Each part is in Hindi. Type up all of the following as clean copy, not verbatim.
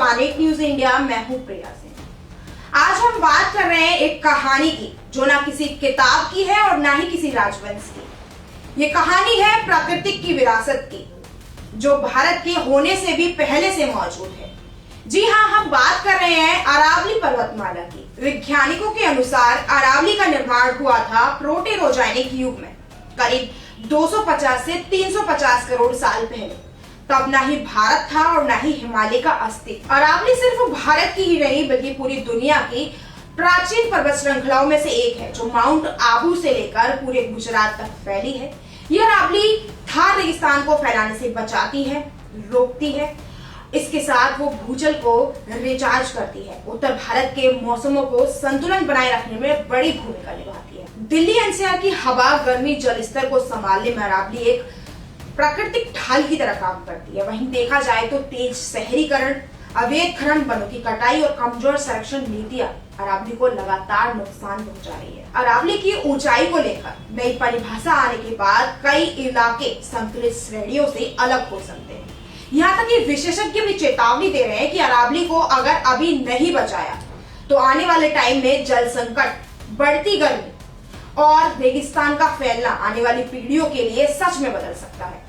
Planet news India. मैं हूं प्रिया सिंह। आज हम बात कर रहे हैं एक कहानी की जो ना किसी किताब की है और ना ही किसी राजवंश की। ये कहानी है प्राकृतिक की विरासत की, जो भारत के होने से भी पहले से मौजूद है। जी हाँ, हम बात कर रहे हैं अरावली पर्वतमाला की। वैज्ञानिकों के अनुसार अरावली का निर्माण हुआ था प्रोटेरोजैनिक युग में, करीब 250 से 350 करोड़ साल पहले। तब ना ही भारत था और ना ही हिमालय का अस्तित्व। अरावली सिर्फ भारत की ही नहीं बल्कि पूरी दुनिया की प्राचीन पर्वत श्रृंखलाओं में से एक है, जो माउंट आबू से लेकर पूरे गुजरात तक फैली है। यह अरावली थार रेगिस्तान को फैलाने से बचाती है, रोकती है। इसके साथ वो भूजल को रिचार्ज करती है, उत्तर भारत के मौसमों को संतुलन बनाए रखने में बड़ी भूमिका निभाती है। दिल्ली एनसीआर की हवा, गर्मी, जल स्तर को संभालने में अरावली एक प्राकृतिक ढाल की तरह काम करती है। वहीं देखा जाए तो तेज शहरीकरण, अवैध खनन, वनों की कटाई और कमजोर संरक्षण नीतियां अरावली को लगातार नुकसान पहुंचा रही है। अरावली की ऊंचाई को लेकर नई परिभाषा आने के बाद कई इलाके संतुलित श्रेणियों से अलग हो सकते हैं। यहाँ तक कि विशेषज्ञ भी चेतावनी दे रहे हैं कि अरावली को अगर अभी नहीं बचाया तो आने वाले टाइम में जल संकट, बढ़ती गर्मी और रेगिस्तान का फैलना आने वाली पीढ़ियों के लिए सच में बदल सकता है।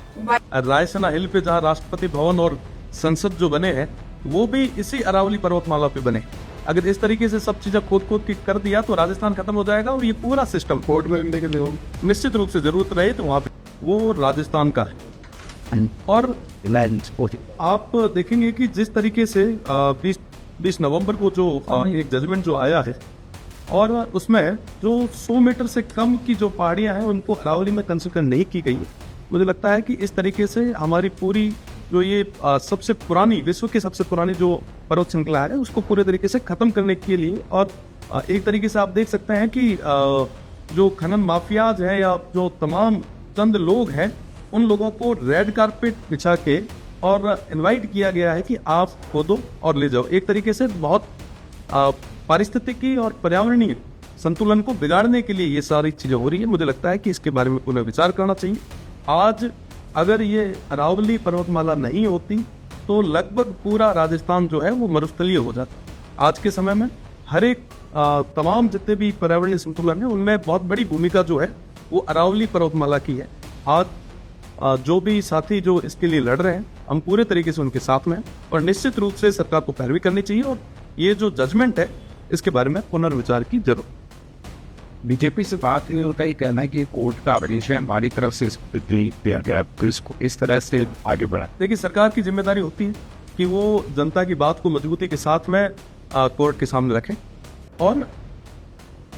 रायसेना हिल पे जहाँ राष्ट्रपति भवन और संसद जो बने हैं वो भी इसी अरावली पर्वतमाला पे बने। अगर इस तरीके से सब चीजें खोद के कर दिया तो राजस्थान खत्म हो जाएगा और ये पूरा सिस्टम कोर्ट में निश्चित रूप से जरूरत रहे तो वहाँ पे वो राजस्थान का है। और आप देखेंगे कि जिस तरीके से 20 नवंबर को जो एक जजमेंट जो आया है और उसमें जो 100 मीटर से कम की जो पहाड़ियां हैं उनको अरावली में कंसिडर नहीं की गई है। मुझे लगता है कि इस तरीके से हमारी पूरी जो ये सबसे पुरानी, विश्व की सबसे पुरानी जो पर्वत श्रृंखला है उसको पूरे तरीके से खत्म करने के लिए, और एक तरीके से आप देख सकते हैं कि जो खनन माफियाज हैं या जो तमाम चंद लोग हैं उन लोगों को रेड कारपेट बिछा के और इनवाइट किया गया है कि आप खोदो और ले जाओ। एक तरीके से बहुत पारिस्थितिकी और पर्यावरणीय संतुलन को बिगाड़ने के लिए ये सारी चीजें हो रही है। मुझे लगता है कि इसके बारे में पुनः विचार करना चाहिए। आज अगर ये अरावली पर्वतमाला नहीं होती तो लगभग पूरा राजस्थान जो है वो मरुस्थलीय हो जाता। आज के समय में हर एक तमाम जितने भी पर्यावरणीय संतुलन है उनमें बहुत बड़ी भूमिका जो है वो अरावली पर्वतमाला की है। आज जो भी साथी जो इसके लिए लड़ रहे हैं हम पूरे तरीके से उनके साथ में हैं और निश्चित रूप से सरकार को पैरवी करनी चाहिए और ये जो जजमेंट है इसके बारे में पुनर्विचार की जरूरत। बीजेपी से बात नहीं होता, ये कहना है कि कोर्ट का आदेश है हमारी तरफ से दिया गया, इसको इस तरह से आगे बढ़ा। देखिए, सरकार की जिम्मेदारी होती है कि वो जनता की बात को मजबूती के साथ में कोर्ट के सामने रखें और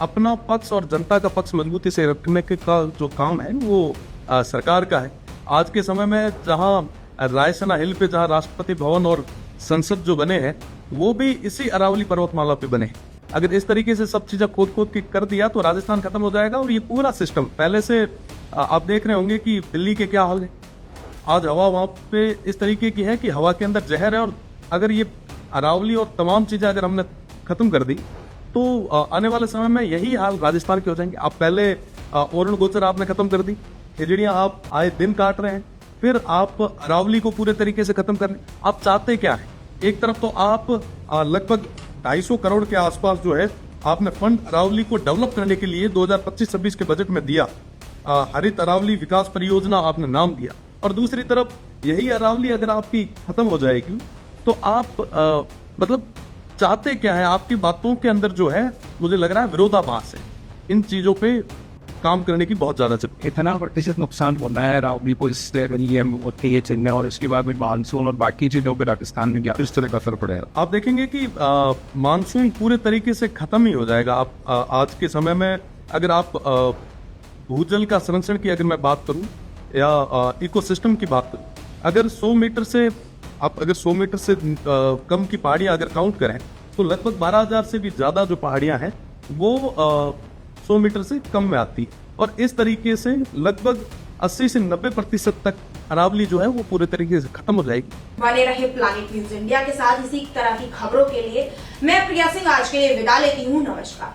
अपना पक्ष और जनता का पक्ष मजबूती से रखने का जो काम है वो सरकार का है। आज के समय में जहां रायसेना हिल पे जहां राष्ट्रपति भवन और संसद जो बने हैं वो भी इसी अरावली पर्वतमाला पे बने। अगर इस तरीके से सब चीजें खोद के कर दिया तो राजस्थान खत्म हो जाएगा और ये पूरा सिस्टम पहले से आप देख रहे होंगे कि दिल्ली के क्या हाल है। आज हवा वहां पे इस तरीके की है कि हवा के अंदर जहर है और अगर ये अरावली और तमाम चीजें अगर हमने खत्म कर दी तो आने वाले समय में यही हाल राजस्थान के हो जाएंगे। आप पहले ओरण गोचर आपने खत्म कर दी, खिजड़ियां आप आए दिन काट रहे हैं, फिर आप अरावली को पूरे तरीके से खत्म कर रहे हैं। आप चाहते क्या है? एक तरफ तो आप लगभग 250 करोड़ के आसपास जो है आपने फंड अरावली को डेवलप करने के लिए 2025-26 के बजट में दिया, हरित अरावली विकास परियोजना आपने नाम दिया, और दूसरी तरफ यही अरावली अगर आपकी खत्म हो जाएगी तो आप मतलब चाहते क्या है? आपकी बातों के अंदर जो है मुझे लग रहा है विरोधाभास है। इन चीजों पे काम करने की बहुत ज्यादा जरूरत। इतना प्रतिशत नुकसान होना है अरावली को इससे चलने और इसके बाद में मानसून और बाकी चीजों पर राजस्थान में क्या इस तरह का असर पड़ेगा? आप देखेंगे कि मानसून पूरे तरीके से खत्म ही हो जाएगा। आप आज के समय में अगर आप भूजल का संरक्षण की अगर मैं बात करूं या इकोसिस्टम की बात करूं, अगर 100 मीटर से कम की पहाड़ियां अगर काउंट करें तो लगभग 12,000 से भी ज्यादा जो पहाड़ियां हैं वो 100 मीटर से कम में आती है और इस तरीके से लगभग 80 से 90% तक अरावली जो है वो पूरे तरीके से खत्म हो जाएगी। बने रहे प्लानेट न्यूज इंडिया के साथ इसी तरह की खबरों के लिए। मैं प्रिया सिंह आज के लिए विदा लेती हूँ। नमस्कार।